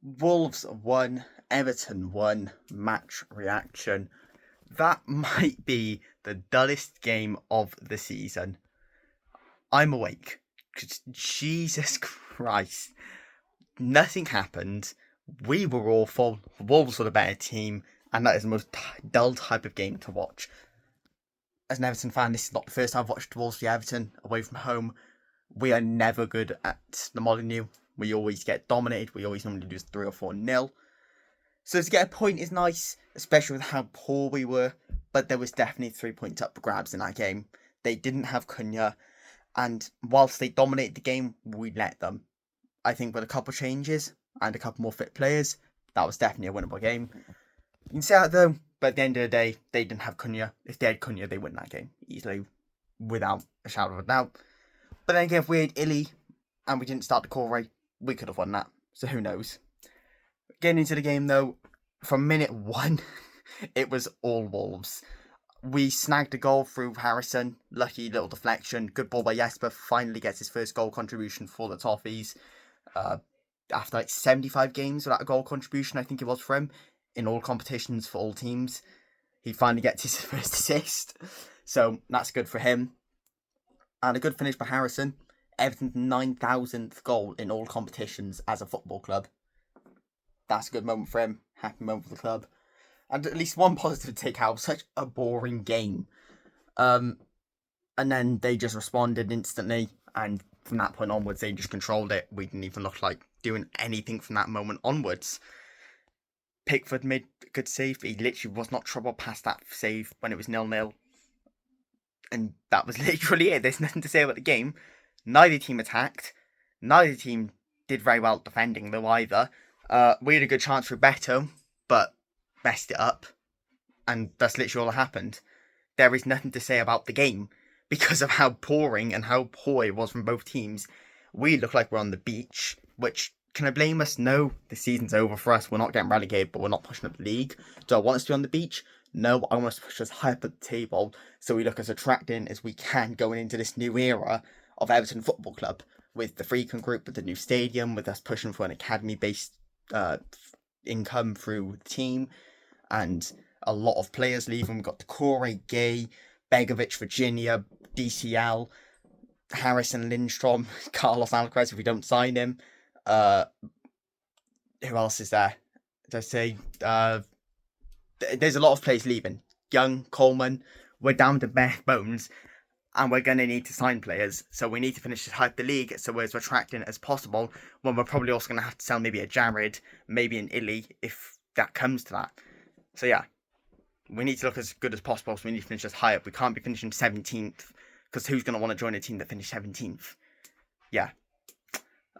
Wolves won, Everton won, match reaction. That might be the dullest game of the season. I'm awake. 'Cause Jesus Christ. Nothing happened. We were awful. Wolves were the better team. And that is the most dull type of game to watch. As an Everton fan, this is not the first time I've watched Wolves v Everton away from home. We are never good at the Molineux. We always get dominated. We always normally lose 3 or 4-0. So to get a point is nice, especially with how poor we were. But there was definitely 3 points up for grabs in that game. They didn't have Cunha, and whilst they dominated the game, we let them. I think with a couple changes and a couple more fit players, that was definitely a winnable game. You can say that though, but at the end of the day, they didn't have Cunha. If they had Cunha, they win that game easily, without a shadow of a doubt. But then again, if we had Illy and we didn't start the Corey, we could have won that. So who knows? Getting into the game though, from minute 1, it was all Wolves. We snagged a goal through Harrison. Lucky little deflection. Good ball by Jesper. Finally gets his first goal contribution for the Toffees. After like 75 games without a goal contribution, I think it was for him, in all competitions for all teams. He finally gets his first assist. So that's good for him. And a good finish by Harrison. Everton's 9,000th goal in all competitions as a football club. That's a good moment for him. Happy moment for the club. And at least one positive to take out. Such a boring game. And then they just responded instantly. And from that point onwards, they just controlled it. We didn't even look like doing anything from that moment onwards. Pickford made a good save. He literally was not troubled past that save when it was 0-0. And that was literally it. There's nothing to say about the game. Neither team attacked. Neither team did very well defending though either. We had a good chance for Beto, but messed it up. And that's literally all that happened. There is nothing to say about the game because of how boring and how poor it was from both teams. We look like we're on the beach, which, can I blame us? No, the season's over for us. We're not getting relegated, but we're not pushing up the league. Do I want us to be on the beach? No, I want us to push us high up at the table so we look as attracting as we can going into this new era of Everton Football Club, with the Freakin' Group, with the new stadium, with us pushing for an academy-based income through the team, and a lot of players leaving. We've got Decore, Gay, Begovic, Virginia, DCL, Harrison, Lindstrom, Carlos Alcaraz if we don't sign him. Who else is there? Did I say? There's a lot of players leaving. Young, Coleman. We're down to bare bones, and we're going to need to sign players. So we need to finish as high up the league so we're as attracting as possible, when we're probably also going to have to sell maybe a Jared, maybe an Illy, if that comes to that. So yeah, we need to look as good as possible, so we need to finish as high up. We can't be finishing 17th, because who's going to want to join a team that finished 17th? Yeah.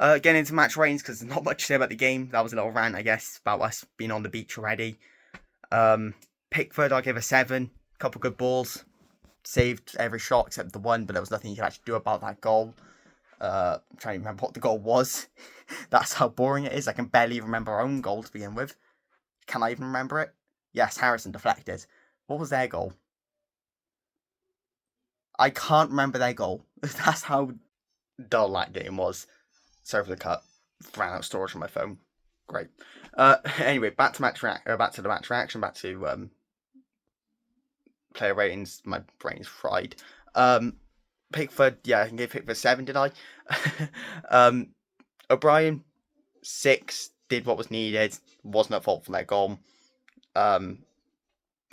Getting into match ratings, because there's not much to say about the game. That was a little rant, I guess, about us being on the beach already. Pickford, I gave a 7. Couple good balls. Saved every shot except the one, but there was nothing you could actually do about that goal. I'm trying to remember what the goal was. That's how boring it is. I can barely remember our own goal to begin with. Can I even remember it? Yes, Harrison deflected. What was their goal? I can't remember their goal. That's how dull that game was. Sorry for the cut. Ran out of storage on my phone. Great. Anyway, back to the match reaction. Back to player ratings. My brain's fried. Pickford, yeah, I can give Pickford 7, did I? O'Brien, 6, did what was needed. Wasn't at fault for their goal. Yeah,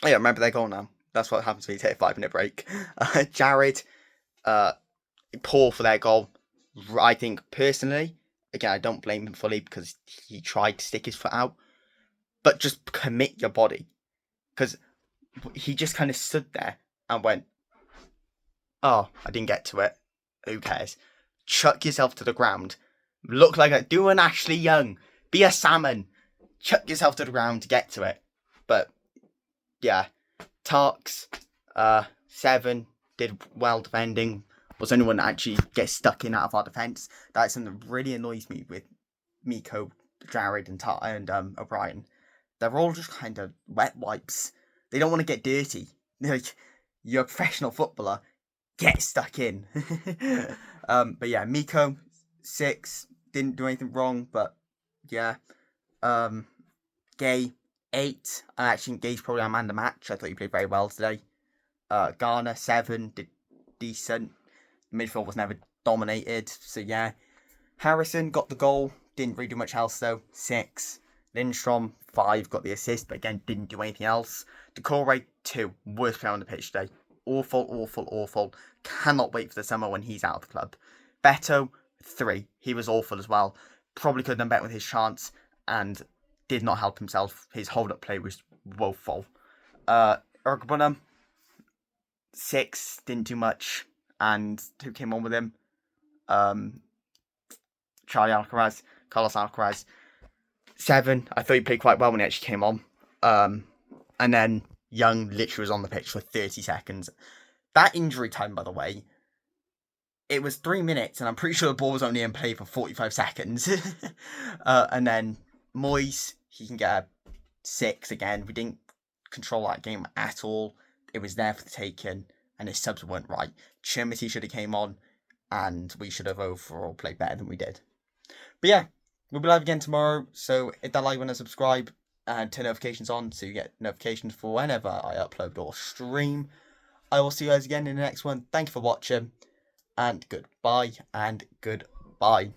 remember their goal now. That's what happens when you take a 5-minute break. Jared, poor for their goal. I think, personally, again, I don't blame him fully because he tried to stick his foot out. But just commit your body. Because he just kind of stood there and went, oh, I didn't get to it. Who cares? Chuck yourself to the ground. Look like do an Ashley Young. Be a salmon. Chuck yourself to the ground to get to it. But, yeah. Tarks, 7, did well defending. Was the only one that actually gets stuck in out of our defence. That's something that really annoys me with Miko, Jared, and O'Brien. They're all just kind of wet wipes. They don't want to get dirty. They're like, you're a professional footballer. Get stuck in. But yeah, Miko, 6, didn't do anything wrong, but yeah. Gay 8. I actually think Gay's probably our man of the match. I thought he played very well today. Garner 7, did decent. Midfield was never dominated, so yeah. Harrison got the goal, didn't really do much else though. 6. Lindstrom 5, got the assist, but again didn't do anything else. Decore 2, worst player on the pitch today. Awful, awful, awful. Cannot wait for the summer when he's out of the club. Beto 3, he was awful as well. Probably could have done better with his chance and did not help himself. His hold-up play was woeful. Ergbunham 6, didn't do much. And who came on with him? Carlos Alcaraz. 7, I thought he played quite well when he actually came on. And then Young literally was on the pitch for 30 seconds. That injury time, by the way, it was 3 minutes, and I'm pretty sure the ball was only in play for 45 seconds. And then Moyes, he can get a 6 again. We didn't control that game at all. It was there for the taking, and his subs weren't right. Chimity should have came on, and we should have overall played better than we did. But yeah, we'll be live again tomorrow, so hit that like button and subscribe, and turn notifications on so you get notifications for whenever I upload or stream. I will see you guys again in the next one. Thank you for watching, and goodbye, and goodbye.